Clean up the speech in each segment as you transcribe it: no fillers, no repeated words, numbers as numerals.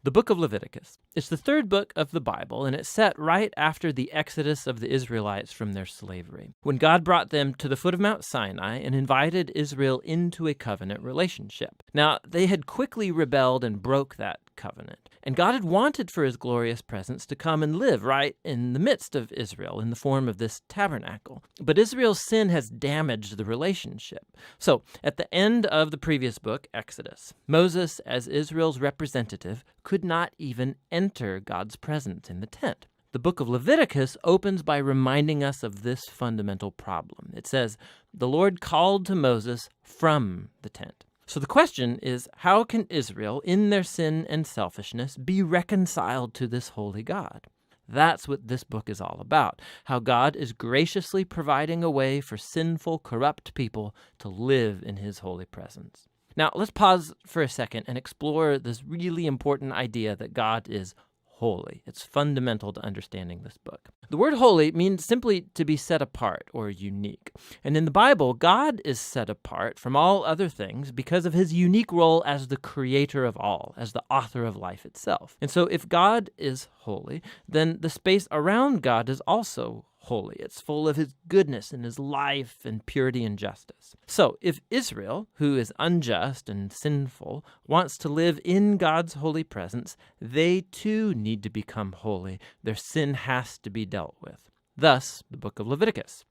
The book of Leviticus. It's the third book of the Bible, and it's set right after the exodus of the Israelites from their slavery, when God brought them to the foot of Mount Sinai and invited Israel into a covenant relationship. Now, they had quickly rebelled and broke that covenant, and God had wanted for his glorious presence to come and live right in the midst of Israel in the form of this tabernacle. But Israel's sin has damaged the relationship. So, at the end of the previous book, Exodus, Moses, as Israel's representative, could not even enter God's presence in the tent. The book of Leviticus opens by reminding us of this fundamental problem. It says, "The Lord called to Moses from the tent." So the question is, how can Israel, in their sin and selfishness, be reconciled to this holy God? That's what this book is all about, how God is graciously providing a way for sinful, corrupt people to live in his holy presence. Now, let's pause for a second and explore this really important idea that God is holy. It's fundamental to understanding this book. The word holy means simply to be set apart or unique. And in the Bible, God is set apart from all other things because of his unique role as the creator of all, as the author of life itself. And so if God is holy, then the space around God is also holy. It's full of his goodness and his life and purity and justice. So if Israel, who is unjust and sinful, wants to live in God's holy presence, they too need to become holy. Their sin has to be dealt with. Thus, the book of Leviticus.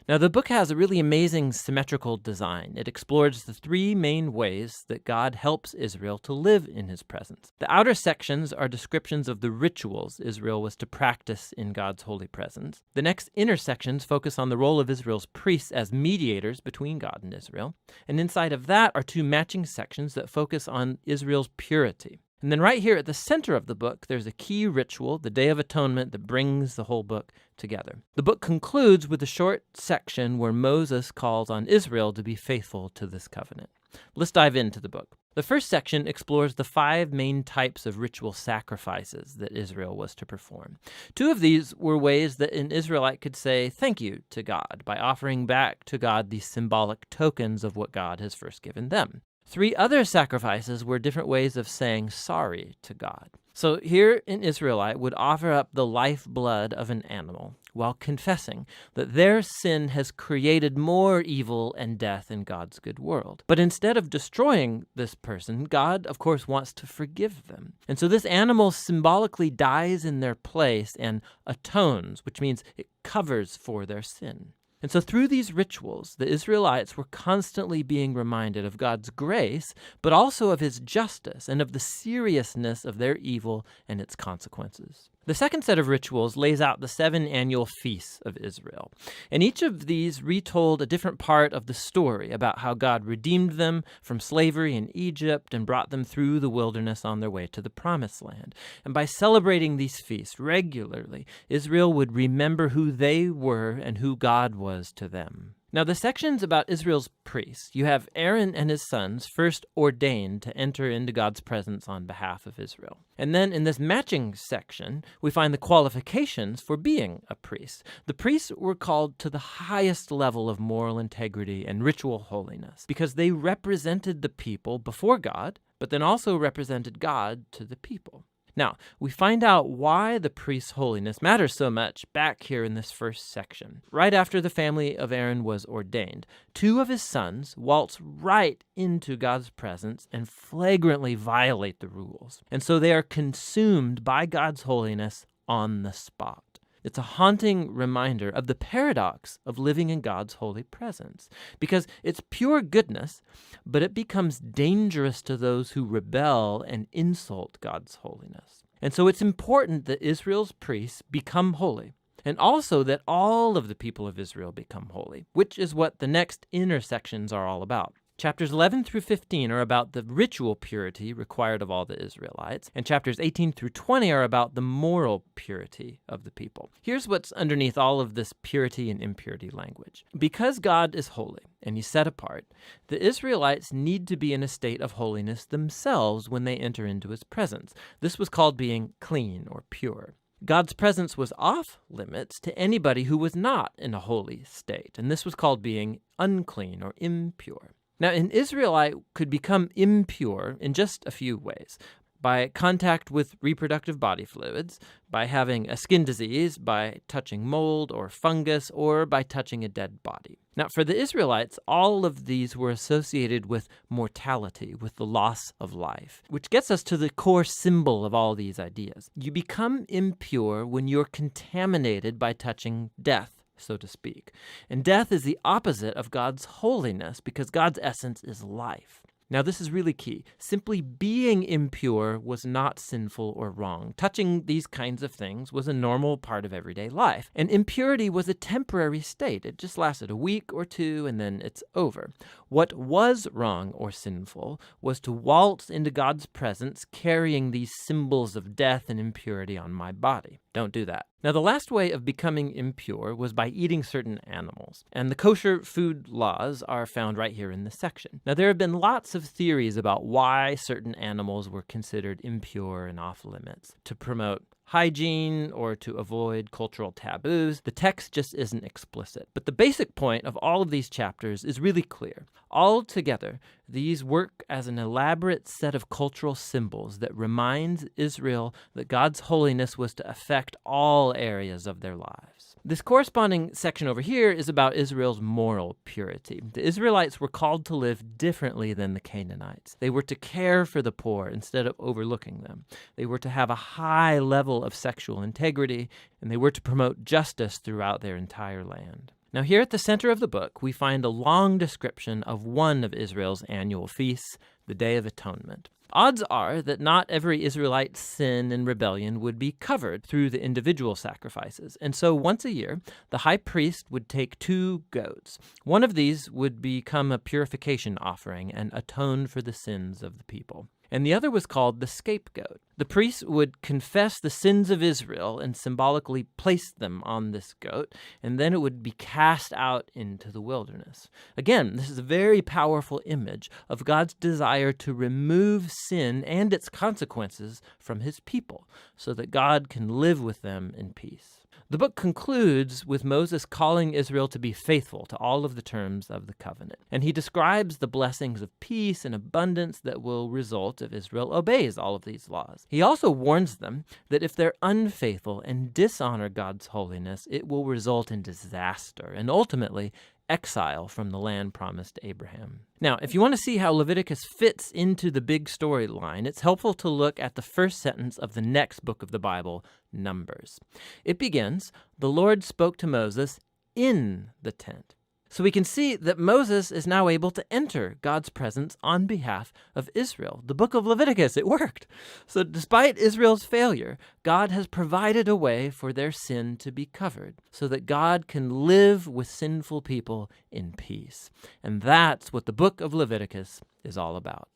Now, the book has a really amazing symmetrical design. It explores the three main ways that God helps Israel to live in his presence. The outer sections are descriptions of the rituals Israel was to practice in God's holy presence. The next inner sections focus on the role of Israel's priests as mediators between God and Israel. And inside of that are two matching sections that focus on Israel's purity. And then right here at the center of the book, there's a key ritual, the Day of Atonement, that brings the whole book together. The book concludes with a short section where Moses calls on Israel to be faithful to this covenant. Let's dive into the book. The first section explores the 5 main types of ritual sacrifices that Israel was to perform. 2 of these were ways that an Israelite could say thank you to God by offering back to God these symbolic tokens of what God has first given them. 3 other sacrifices were different ways of saying sorry to God. So here an Israelite would offer up the lifeblood of an animal while confessing that their sin has created more evil and death in God's good world. But instead of destroying this person, God, of course, wants to forgive them. And so this animal symbolically dies in their place and atones, which means it covers for their sin. And so through these rituals, the Israelites were constantly being reminded of God's grace, but also of his justice and of the seriousness of their evil and its consequences. The second set of rituals lays out the 7 annual feasts of Israel. And each of these retold a different part of the story about how God redeemed them from slavery in Egypt and brought them through the wilderness on their way to the Promised Land. And by celebrating these feasts regularly, Israel would remember who they were and who God was to them. Now, the sections about Israel's priests, you have Aaron and his sons first ordained to enter into God's presence on behalf of Israel. And then in this matching section, we find the qualifications for being a priest. The priests were called to the highest level of moral integrity and ritual holiness because they represented the people before God, but then also represented God to the people. Now, we find out why the priest's holiness matters so much back here in this first section. Right after the family of Aaron was ordained, 2 of his sons waltz right into God's presence and flagrantly violate the rules. And so they are consumed by God's holiness on the spot. It's a haunting reminder of the paradox of living in God's holy presence, because it's pure goodness, but it becomes dangerous to those who rebel and insult God's holiness. And so it's important that Israel's priests become holy, and also that all of the people of Israel become holy, which is what the next inner sections are all about. Chapters 11 through 15 are about the ritual purity required of all the Israelites, and chapters 18 through 20 are about the moral purity of the people. Here's what's underneath all of this purity and impurity language. Because God is holy and he's set apart, the Israelites need to be in a state of holiness themselves when they enter into his presence. This was called being clean or pure. God's presence was off limits to anybody who was not in a holy state, and this was called being unclean or impure. Now, an Israelite could become impure in just a few ways. by contact with reproductive body fluids, by having a skin disease, by touching mold or fungus, or by touching a dead body. Now, for the Israelites, all of these were associated with mortality, with the loss of life, which gets us to the core symbol of all these ideas. You become impure when you're contaminated by touching death, so to speak. And death is the opposite of God's holiness because God's essence is life. Now, this is really key. Simply being impure was not sinful or wrong. Touching these kinds of things was a normal part of everyday life. And impurity was a temporary state. It just lasted a week or two, and then it's over. What was wrong or sinful was to waltz into God's presence carrying these symbols of death and impurity on my body. Don't do that. Now, the last way of becoming impure was by eating certain animals, and the kosher food laws are found right here in this section. Now, there have been lots of theories about why certain animals were considered impure and off limits. To promote hygiene or to avoid cultural taboos, the text just isn't explicit. But the basic point of all of these chapters is really clear. Altogether, these work as an elaborate set of cultural symbols that reminds Israel that God's holiness was to affect all areas of their lives. This corresponding section over here is about Israel's moral purity. The Israelites were called to live differently than the Canaanites. They were to care for the poor instead of overlooking them. They were to have a high level of sexual integrity, and they were to promote justice throughout their entire land. Now, here at the center of the book, we find a long description of one of Israel's annual feasts, the Day of Atonement. Odds are that not every Israelite's sin and rebellion would be covered through the individual sacrifices. And so once a year, the high priest would take 2 goats. One of these would become a purification offering and atone for the sins of the people. And the other was called the scapegoat. The priest would confess the sins of Israel and symbolically place them on this goat, and then it would be cast out into the wilderness. Again, this is a very powerful image of God's desire to remove sin and its consequences from his people so that God can live with them in peace. The book concludes with Moses calling Israel to be faithful to all of the terms of the covenant. And he describes the blessings of peace and abundance that will result if Israel obeys all of these laws. He also warns them that if they're unfaithful and dishonor God's holiness, it will result in disaster and ultimately exile from the land promised to Abraham. Now, if you want to see how Leviticus fits into the big storyline, it's helpful to look at the first sentence of the next book of the Bible, Numbers. It begins, "The Lord spoke to Moses in the tent." So we can see that Moses is now able to enter God's presence on behalf of Israel. The book of Leviticus, it worked. So despite Israel's failure, God has provided a way for their sin to be covered so that God can live with sinful people in peace. And that's what the book of Leviticus is all about.